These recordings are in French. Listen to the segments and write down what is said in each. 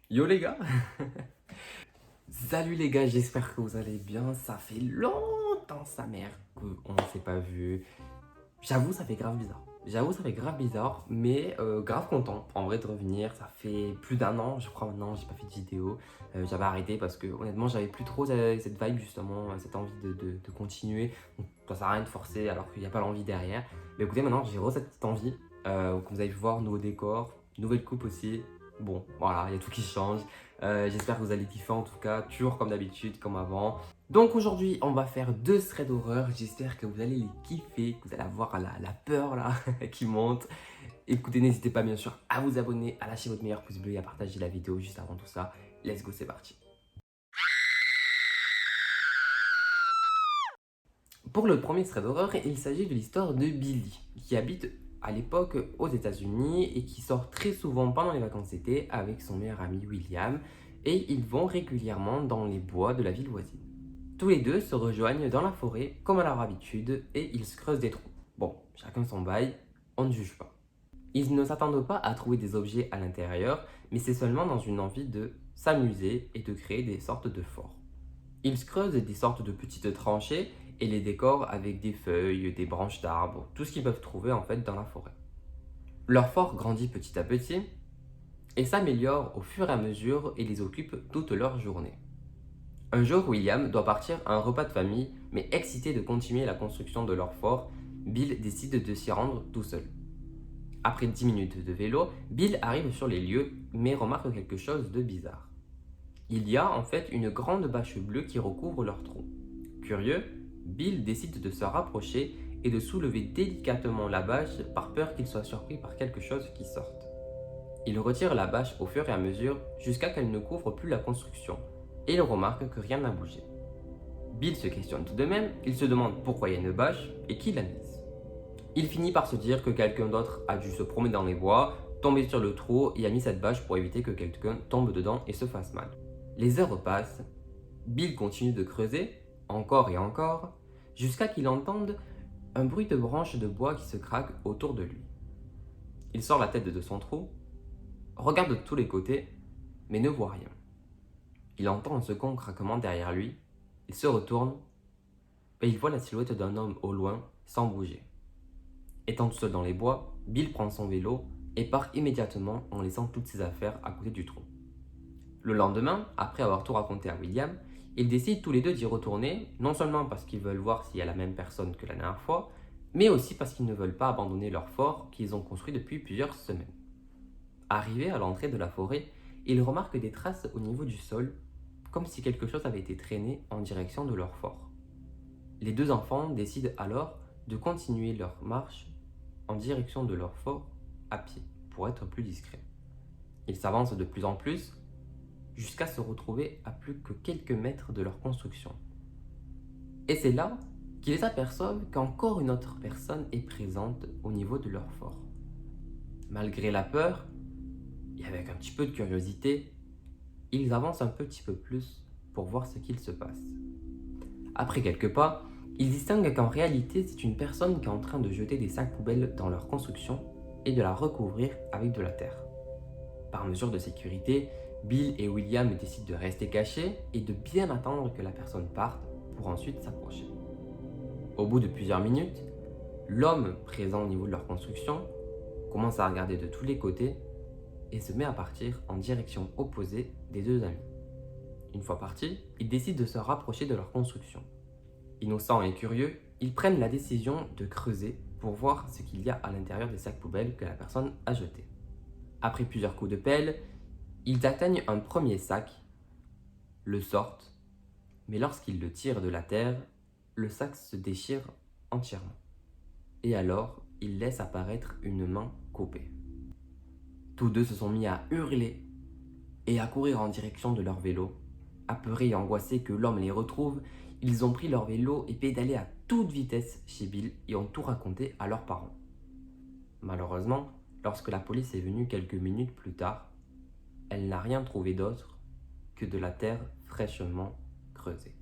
Yo les gars. Salut les gars, j'espère que vous allez bien. Ça fait longtemps sa mère qu'on ne s'est pas vu. J'avoue, ça fait grave bizarre. J'avoue, ça fait grave bizarre, mais grave content en vrai de revenir. Ça fait plus d'un an, je crois maintenant, j'ai pas fait de vidéo. J'avais arrêté parce que honnêtement, j'avais plus trop cette vibe justement, cette envie de continuer. Donc, ça sert à rien de forcer alors qu'il n'y a pas l'envie derrière. Mais écoutez, maintenant j'ai cette envie. Comme vous avez pu voir, nouveau décor, nouvelle coupe aussi. Bon, voilà, il y a tout qui change. J'espère que vous allez kiffer en tout cas, toujours comme d'habitude, comme avant. Donc aujourd'hui, on va faire deux threads d'horreur. J'espère que vous allez les kiffer, que vous allez avoir la peur là qui monte. Écoutez, n'hésitez pas bien sûr à vous abonner, à lâcher votre meilleur pouce bleu et à partager la vidéo juste avant tout ça. Let's go, c'est parti. Pour le premier thread d'horreur, il s'agit de l'histoire de Billy, qui habite à l'époque aux États-Unis et qui sort très souvent pendant les vacances d'été avec son meilleur ami William, et ils vont régulièrement dans les bois de la ville voisine. Tous les deux se rejoignent dans la forêt comme à leur habitude et ils se creusent des trous. Bon, chacun son bail, on ne juge pas. Ils ne s'attendent pas à trouver des objets à l'intérieur, mais c'est seulement dans une envie de s'amuser et de créer des sortes de forts. Ils se creusent des sortes de petites tranchées et les décorent avec des feuilles, des branches d'arbres, tout ce qu'ils peuvent trouver en fait dans la forêt. Leur fort grandit petit à petit et s'améliore au fur et à mesure et les occupe toute leur journée. Un jour, William doit partir à un repas de famille, mais excité de continuer la construction de leur fort, Bill décide de s'y rendre tout seul. Après 10 minutes de vélo, Bill arrive sur les lieux, mais remarque quelque chose de bizarre. Il y a en fait une grande bâche bleue qui recouvre leur trou. Curieux, Bill décide de se rapprocher et de soulever délicatement la bâche par peur qu'il soit surpris par quelque chose qui sorte. Il retire la bâche au fur et à mesure jusqu'à qu'elle ne couvre plus la construction, et il remarque que rien n'a bougé. Bill se questionne tout de même, il se demande pourquoi il y a une bâche et qui l'a mise. Il finit par se dire que quelqu'un d'autre a dû se promener dans les bois, tomber sur le trou et a mis cette bâche pour éviter que quelqu'un tombe dedans et se fasse mal. Les heures passent, Bill continue de creuser, encore et encore, jusqu'à qu'il entende un bruit de branches de bois qui se craquent autour de lui. Il sort la tête de son trou, regarde de tous les côtés, mais ne voit rien. Il entend un second craquement derrière lui, il se retourne et il voit la silhouette d'un homme au loin, sans bouger. Étant tout seul dans les bois, Bill prend son vélo et part immédiatement en laissant toutes ses affaires à côté du trou. Le lendemain, après avoir tout raconté à William, ils décident tous les deux d'y retourner, non seulement parce qu'ils veulent voir s'il y a la même personne que la dernière fois, mais aussi parce qu'ils ne veulent pas abandonner leur fort qu'ils ont construit depuis plusieurs semaines. Arrivés à l'entrée de la forêt, ils remarquent des traces au niveau du sol, comme si quelque chose avait été traîné en direction de leur fort. Les deux enfants décident alors de continuer leur marche en direction de leur fort à pied, pour être plus discrets. Ils s'avancent de plus en plus, jusqu'à se retrouver à plus que quelques mètres de leur construction. Et c'est là qu'ils aperçoivent qu'encore une autre personne est présente au niveau de leur fort. Malgré la peur, et avec un petit peu de curiosité, ils avancent un petit peu plus pour voir ce qu'il se passe. Après quelques pas, ils distinguent qu'en réalité c'est une personne qui est en train de jeter des sacs poubelles dans leur construction et de la recouvrir avec de la terre. Par mesure de sécurité, Bill et William décident de rester cachés et de bien attendre que la personne parte pour ensuite s'approcher. Au bout de plusieurs minutes, l'homme présent au niveau de leur construction commence à regarder de tous les côtés et se met à partir en direction opposée des deux amis. Une fois partis, ils décident de se rapprocher de leur construction. Innocents et curieux, ils prennent la décision de creuser pour voir ce qu'il y a à l'intérieur des sacs poubelles que la personne a jetés. Après plusieurs coups de pelle, ils atteignent un premier sac, le sortent, mais lorsqu'ils le tirent de la terre, le sac se déchire entièrement. Et alors, ils laissent apparaître une main coupée. Tous deux se sont mis à hurler et à courir en direction de leur vélo. Apeurés et angoissés que l'homme les retrouve, ils ont pris leur vélo et pédalé à toute vitesse chez Bill et ont tout raconté à leurs parents. Malheureusement, lorsque la police est venue quelques minutes plus tard, elle n'a rien trouvé d'autre que de la terre fraîchement creusée.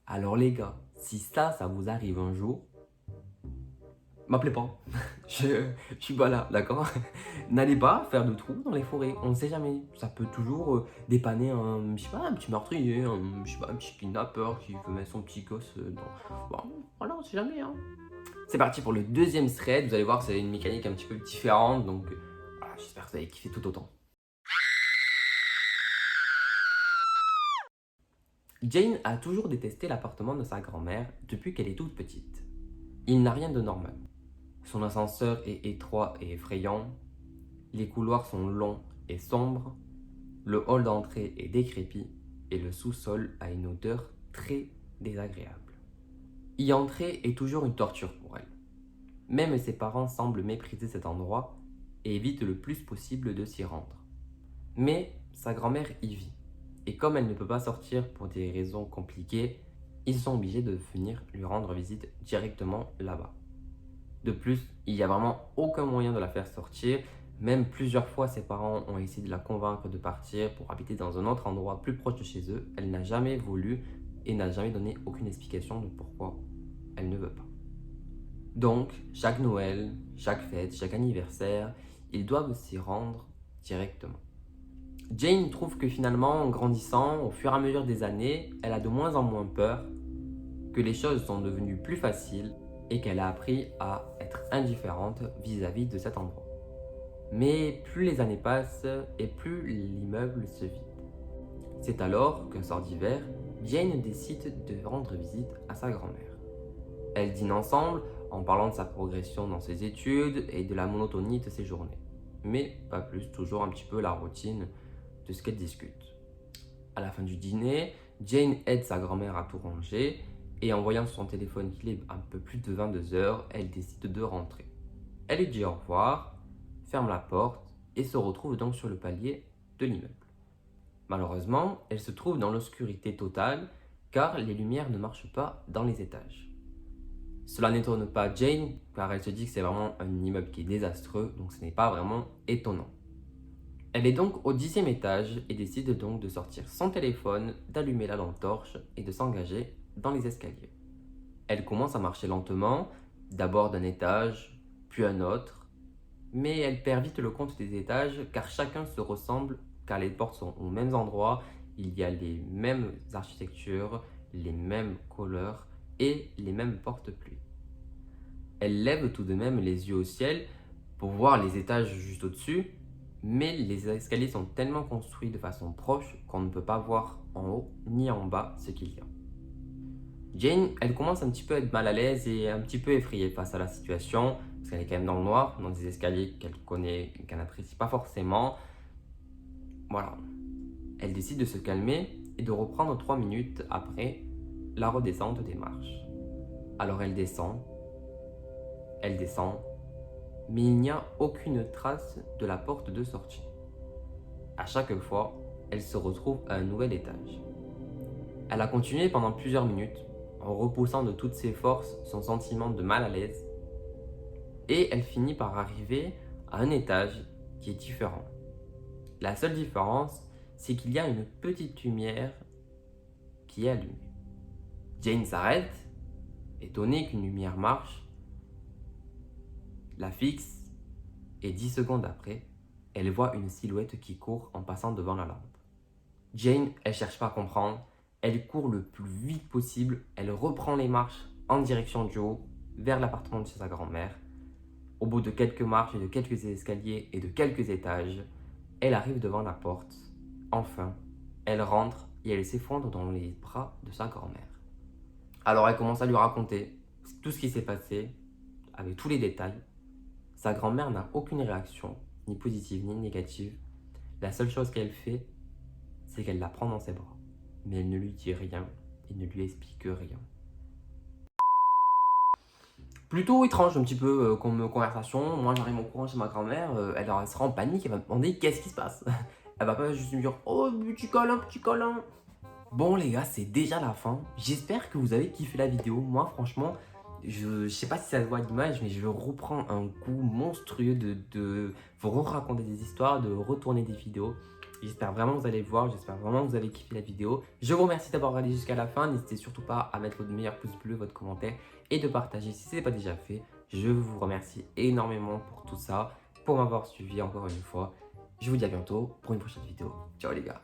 Alors les gars, si ça vous arrive un jour, m'appelez pas. Je suis pas là, d'accord? N'allez pas faire de trous dans les forêts, on ne sait jamais. Ça peut toujours dépanner je sais pas, un petit meurtrier, je sais pas, un petit kidnappeur qui veut mettre son petit gosse dans. Bon, voilà, on sait jamais, hein. C'est parti pour le deuxième thread. Vous allez voir, c'est une mécanique un petit peu différente, donc voilà, j'espère que vous allez kiffer tout autant. Jane a toujours détesté l'appartement de sa grand-mère depuis qu'elle est toute petite. Il n'a rien de normal. Son ascenseur est étroit et effrayant, les couloirs sont longs et sombres, le hall d'entrée est décrépit et le sous-sol a une odeur très désagréable. Y entrer est toujours une torture pour elle. Même ses parents semblent mépriser cet endroit et évitent le plus possible de s'y rendre. Mais sa grand-mère y vit, et comme elle ne peut pas sortir pour des raisons compliquées, ils sont obligés de venir lui rendre visite directement là-bas. De plus, il n'y a vraiment aucun moyen de la faire sortir, même plusieurs fois ses parents ont essayé de la convaincre de partir pour habiter dans un autre endroit plus proche de chez eux, elle n'a jamais voulu et n'a jamais donné aucune explication de pourquoi elle ne veut pas. Donc, chaque Noël, chaque fête, chaque anniversaire, ils doivent s'y rendre directement. Jane trouve que finalement, en grandissant, au fur et à mesure des années, elle a de moins en moins peur, que les choses sont devenues plus faciles et qu'elle a appris à être indifférente vis-à-vis de cet endroit. Mais plus les années passent et plus l'immeuble se vide. C'est alors qu'un soir d'hiver, Jane décide de rendre visite à sa grand-mère. Elles dînent ensemble en parlant de sa progression dans ses études et de la monotonie de ses journées. Mais pas plus, toujours un petit peu la routine de ce qu'elles discutent. À la fin du dîner, Jane aide sa grand-mère à tout ranger et en voyant sur son téléphone qu'il est un peu plus de 22 heures, elle décide de rentrer. Elle lui dit au revoir, ferme la porte et se retrouve donc sur le palier de l'immeuble. Malheureusement, elle se trouve dans l'obscurité totale car les lumières ne marchent pas dans les étages. Cela n'étonne pas Jane car elle se dit que c'est vraiment un immeuble qui est désastreux, donc ce n'est pas vraiment étonnant. Elle est donc au 10e étage et décide donc de sortir son téléphone, d'allumer la lampe torche et de s'engager dans les escaliers. Elle commence à marcher lentement, d'abord d'un étage, puis un autre, mais elle perd vite le compte des étages car chacun se ressemble, car les portes sont aux mêmes endroits, il y a les mêmes architectures, les mêmes couleurs et les mêmes porte-pluies. Elle lève tout de même les yeux au ciel pour voir les étages juste au-dessus, mais les escaliers sont tellement construits de façon proche qu'on ne peut pas voir en haut ni en bas ce qu'il y a. Jane, elle commence un petit peu à être mal à l'aise et un petit peu effrayée face à la situation, parce qu'elle est quand même dans le noir, dans des escaliers qu'elle connaît et qu'elle n'apprécie pas forcément. Voilà. Elle décide de se calmer et de reprendre 3 minutes après la redescente des marches. Alors elle descend, mais il n'y a aucune trace de la porte de sortie. À chaque fois, elle se retrouve à un nouvel étage. Elle a continué pendant plusieurs minutes, en repoussant de toutes ses forces son sentiment de mal à l'aise, et elle finit par arriver à un étage qui est différent. La seule différence, c'est qu'il y a une petite lumière qui est allumée. Jane s'arrête, étonnée qu'une lumière marche, la fixe, et 10 secondes après, elle voit une silhouette qui court en passant devant la lampe. Jane, elle cherche pas à comprendre, elle court le plus vite possible, elle reprend les marches en direction du haut, vers l'appartement de sa grand-mère. Au bout de quelques marches et de quelques escaliers et de quelques étages, elle arrive devant la porte. Enfin, elle rentre et elle s'effondre dans les bras de sa grand-mère. Alors elle commence à lui raconter tout ce qui s'est passé, avec tous les détails. Sa grand-mère n'a aucune réaction, ni positive ni négative. La seule chose qu'elle fait, c'est qu'elle la prend dans ses bras. Mais elle ne lui dit rien et ne lui explique rien. Plutôt étrange un petit peu comme conversation. Moi j'arrive au courant chez ma grand-mère, elle sera en panique, elle va me demander qu'est-ce qui se passe. Elle va pas juste me dire oh petit câlin. Bon les gars, c'est déjà la fin. J'espère que vous avez kiffé la vidéo. Moi franchement, je sais pas si ça se voit à l'image, mais je reprends un coup monstrueux de vous raconter des histoires, de retourner des vidéos. J'espère vraiment que vous allez voir, j'espère vraiment que vous avez kiffé la vidéo. Je vous remercie d'avoir regardé jusqu'à la fin. N'hésitez surtout pas à mettre votre meilleur pouce bleu, votre commentaire et de partager si ce n'est pas déjà fait. Je vous remercie énormément pour tout ça, pour m'avoir suivi encore une fois. Je vous dis à bientôt pour une prochaine vidéo. Ciao les gars.